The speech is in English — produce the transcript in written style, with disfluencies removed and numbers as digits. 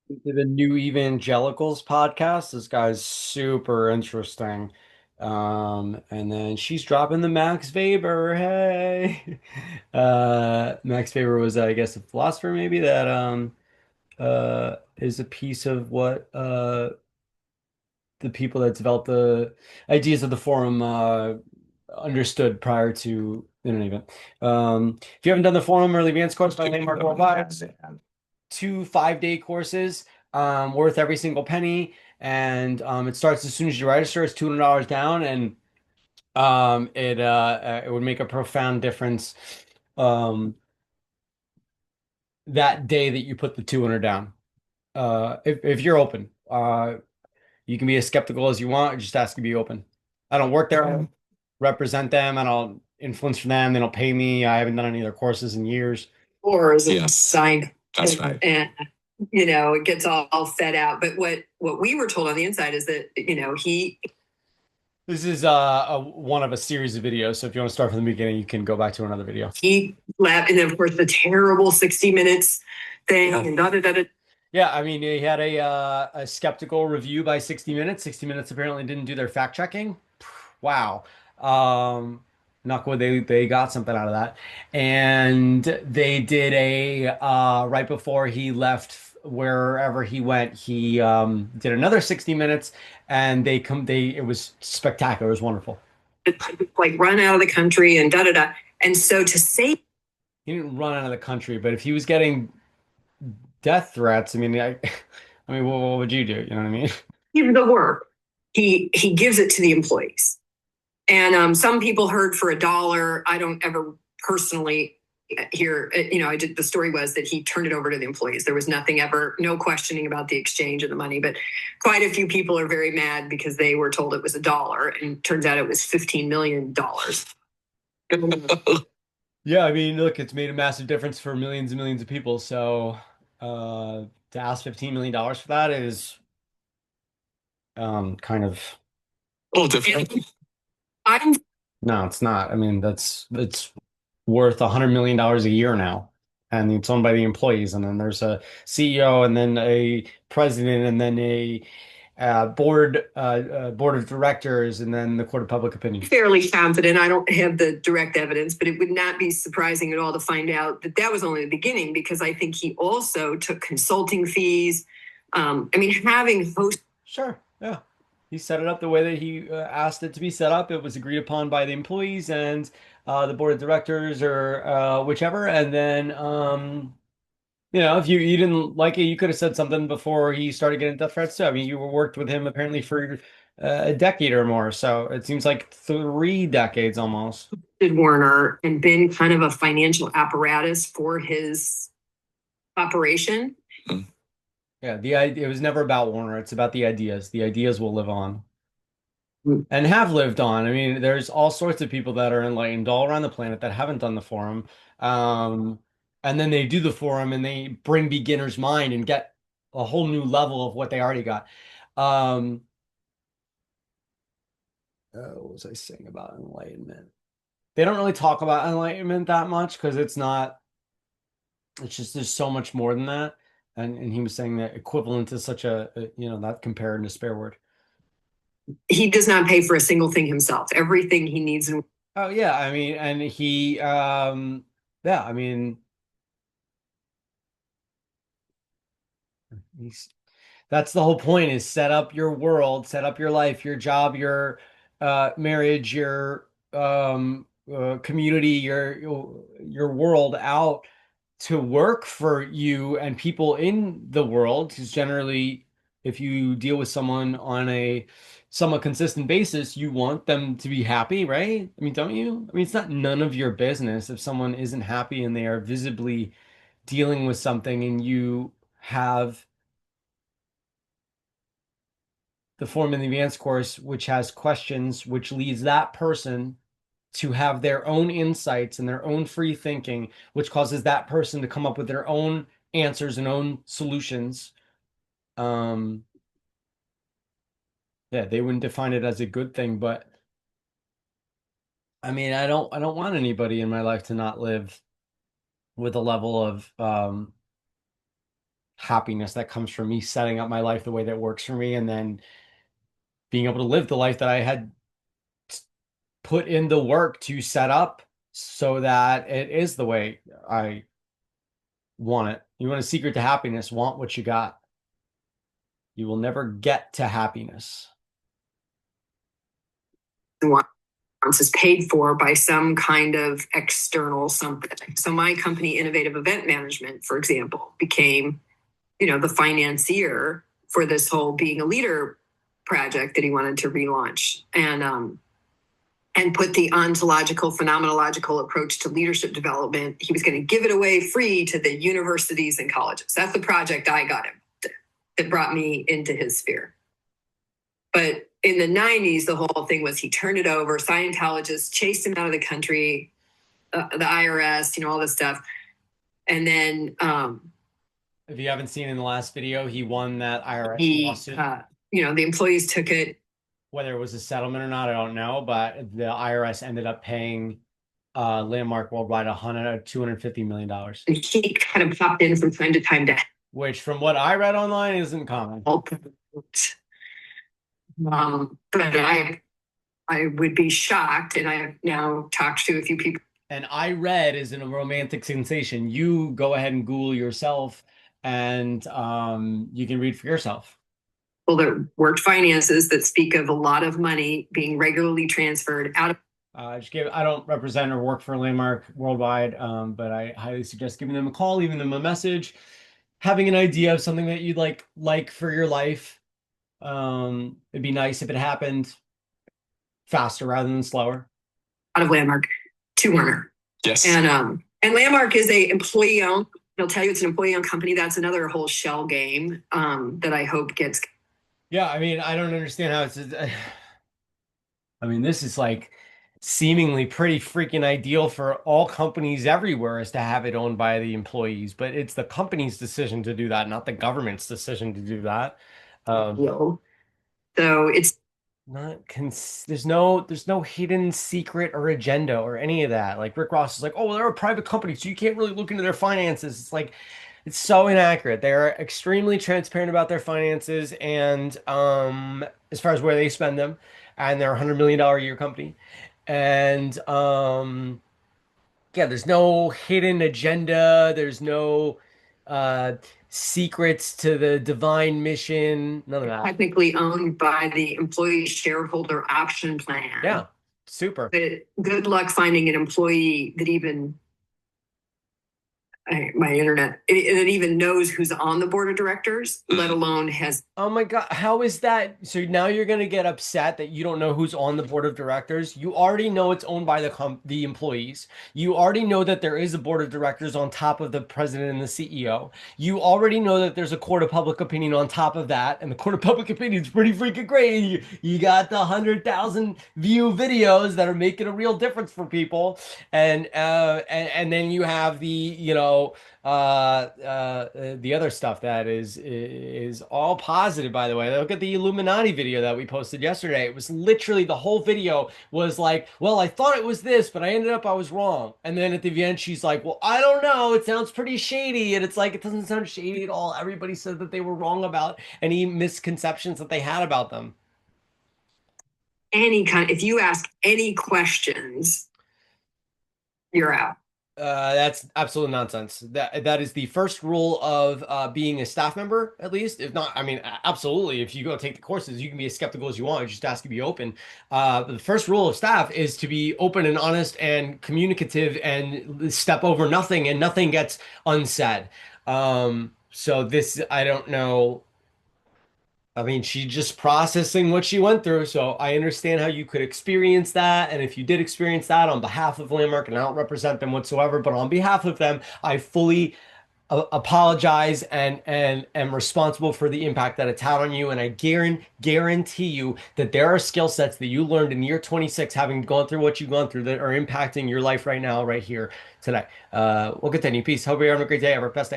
The New Evangelicals podcast. This guy's super interesting. And then she's dropping the Max Weber. Hey. Max Weber was, I guess, a philosopher maybe that is a piece of what the people that developed the ideas of the forum understood prior to in any event. If you haven't done the forum early advanced course by Landmark Worldwide, 2 5-day courses worth every single penny. And it starts as soon as you register. It's $200 down, and it would make a profound difference um, that day that you put the 200 down. If you're open, you can be as skeptical as you want. Just ask to be open. I don't work there. I don't represent them. I don't influence for them. They don't pay me. I haven't done any of their courses in years. Or as a side, that's right. And it gets all fed out. But what we were told on the inside is that he This is one of a series of videos. So if you want to start from the beginning, you can go back to another video. he left, and then of course the terrible 60 minutes thing, and Yeah, I mean, he had a skeptical review by 60 Minutes. 60 Minutes apparently didn't do their fact checking. Wow. Not good. They got something out of that. And they did a right before he left wherever he went, he did another 60 Minutes, and they it was spectacular. It was wonderful. like run out of the country and da da da. And so to say He didn't run out of the country, but if he was getting death threats, I mean, I mean, what would you do? You know what I mean? give the work, he gives it to the employees. And some people heard for $1. I don't ever personally hear, I did, the story was that he turned it over to the employees. There was nothing ever, no questioning about the exchange of the money, but quite a few people are very mad because they were told it was $1, and turns out it was $15 million. Yeah, I mean, look, it's made a massive difference for millions and millions of people. So, to ask $15 million for that is kind of a little different. I'm no, it's not. I mean, it's worth $100 million a year now, and it's owned by the employees. And then there's a CEO, and then a president, and then a board of directors, and then the court of public opinion. fairly confident. I don't have the direct evidence, but it would not be surprising at all to find out that that was only the beginning, because I think he also took consulting fees. I mean, having host. Sure, yeah. He set it up the way that he asked it to be set up. It was agreed upon by the employees and the board of directors, or whichever. And then, if you didn't like it, you could have said something before he started getting death threats too. I mean, you worked with him apparently for a decade or more. So it seems like 3 decades almost. Did Warner and been kind of a financial apparatus for his operation. Yeah, the idea, it was never about Warner. It's about the ideas. The ideas will live on and have lived on. I mean, there's all sorts of people that are enlightened all around the planet that haven't done the forum. And then they do the forum and they bring beginner's mind and get a whole new level of what they already got. What was I saying about enlightenment? They don't really talk about enlightenment that much because it's just there's so much more than that. And he was saying that equivalent is such not compared in a spare word. He does not pay for a single thing himself. Everything he needs. Oh yeah, I mean, and he yeah, I mean, that's the whole point, is set up your world, set up your life, your job, your marriage, your community, your world out to work for you and people in the world. Because generally, if you deal with someone on a somewhat consistent basis, you want them to be happy, right? I mean, don't you? I mean, it's not none of your business if someone isn't happy and they are visibly dealing with something, and you have the form in the advanced course, which has questions, which leads that person to have their own insights and their own free thinking, which causes that person to come up with their own answers and own solutions. Yeah, they wouldn't define it as a good thing, but I mean, I don't want anybody in my life to not live with a level of happiness that comes from me setting up my life the way that works for me, and then being able to live the life that I had put in the work to set up so that it is the way I want it. You want a secret to happiness, want what you got. You will never get to happiness. Once is paid for by some kind of external something. So my company, Innovative Event Management, for example, became, the financier for this whole Being a Leader project that he wanted to relaunch, and put the ontological, phenomenological approach to leadership development. He was going to give it away free to the universities and colleges. That's the project I got him that brought me into his sphere. But in the 90s, the whole thing was he turned it over. Scientologists chased him out of the country, the IRS, all this stuff. And then... if you haven't seen in the last video, he won that IRS lawsuit. The employees took it. Whether it was a settlement or not, I don't know. But the IRS ended up paying Landmark Worldwide $250 million. And he kind of popped in from time to time to... Which, from what I read online, isn't common. But I would be shocked, and I have now talked to a few people. And I read isn't a romantic sensation. You go ahead and Google yourself, and you can read for yourself. Well, that worked finances that speak of a lot of money being regularly transferred out of. I don't represent or work for Landmark Worldwide, but I highly suggest giving them a call, leaving them a message, having an idea of something that you'd like for your life. It'd be nice if it happened faster rather than slower. Out of Landmark to Warner. Yes. And Landmark is a employee-owned. They'll tell you it's an employee-owned company. That's another whole shell game that I hope gets. Yeah, I mean, I don't understand how it's. I mean, this is like seemingly pretty freaking ideal for all companies everywhere, is to have it owned by the employees, but it's the company's decision to do that, not the government's decision to do that. So it's not there's no hidden secret or agenda or any of that. Like Rick Ross is like, oh, they're a private company, so you can't really look into their finances. It's like, it's so inaccurate. They're extremely transparent about their finances and as far as where they spend them, and they're $100 million a year company. And yeah, there's no hidden agenda. There's no secrets to the divine mission. None of that. Technically owned by the employee shareholder option plan. Yeah, super. But good luck finding an employee that even my internet that even knows who's on the board of directors, let alone has. Oh my God, how is that? So now you're gonna get upset that you don't know who's on the board of directors. You already know it's owned by the employees. You already know that there is a board of directors on top of the president and the CEO. You already know that there's a court of public opinion on top of that, and the court of public opinion is pretty freaking great. You got the 100,000 view videos that are making a real difference for people, and then you have the the other stuff that is all positive, by the way. Look at the Illuminati video that we posted yesterday. It was literally, the whole video was like, well, I thought it was this, but I was wrong. And then at the end, she's like, well, I don't know. It sounds pretty shady. And it's like, it doesn't sound shady at all. Everybody said that they were wrong about any misconceptions that they had about them. If you ask any questions, you're out. That's absolute nonsense. That is the first rule of being a staff member, at least. If not, I mean, absolutely. If you go take the courses, you can be as skeptical as you want. You just ask to be open. But the first rule of staff is to be open and honest and communicative and step over nothing, and nothing gets unsaid. So this, I don't know. I mean, she's just processing what she went through, so I understand how you could experience that. And if you did experience that on behalf of Landmark, and I don't represent them whatsoever, but on behalf of them, I fully apologize and am responsible for the impact that it's had on you. And I guarantee you that there are skill sets that you learned in year 26, having gone through what you've gone through, that are impacting your life right now, right here, today. We'll continue. Peace. Hope you're having a great day. Ever best day ever.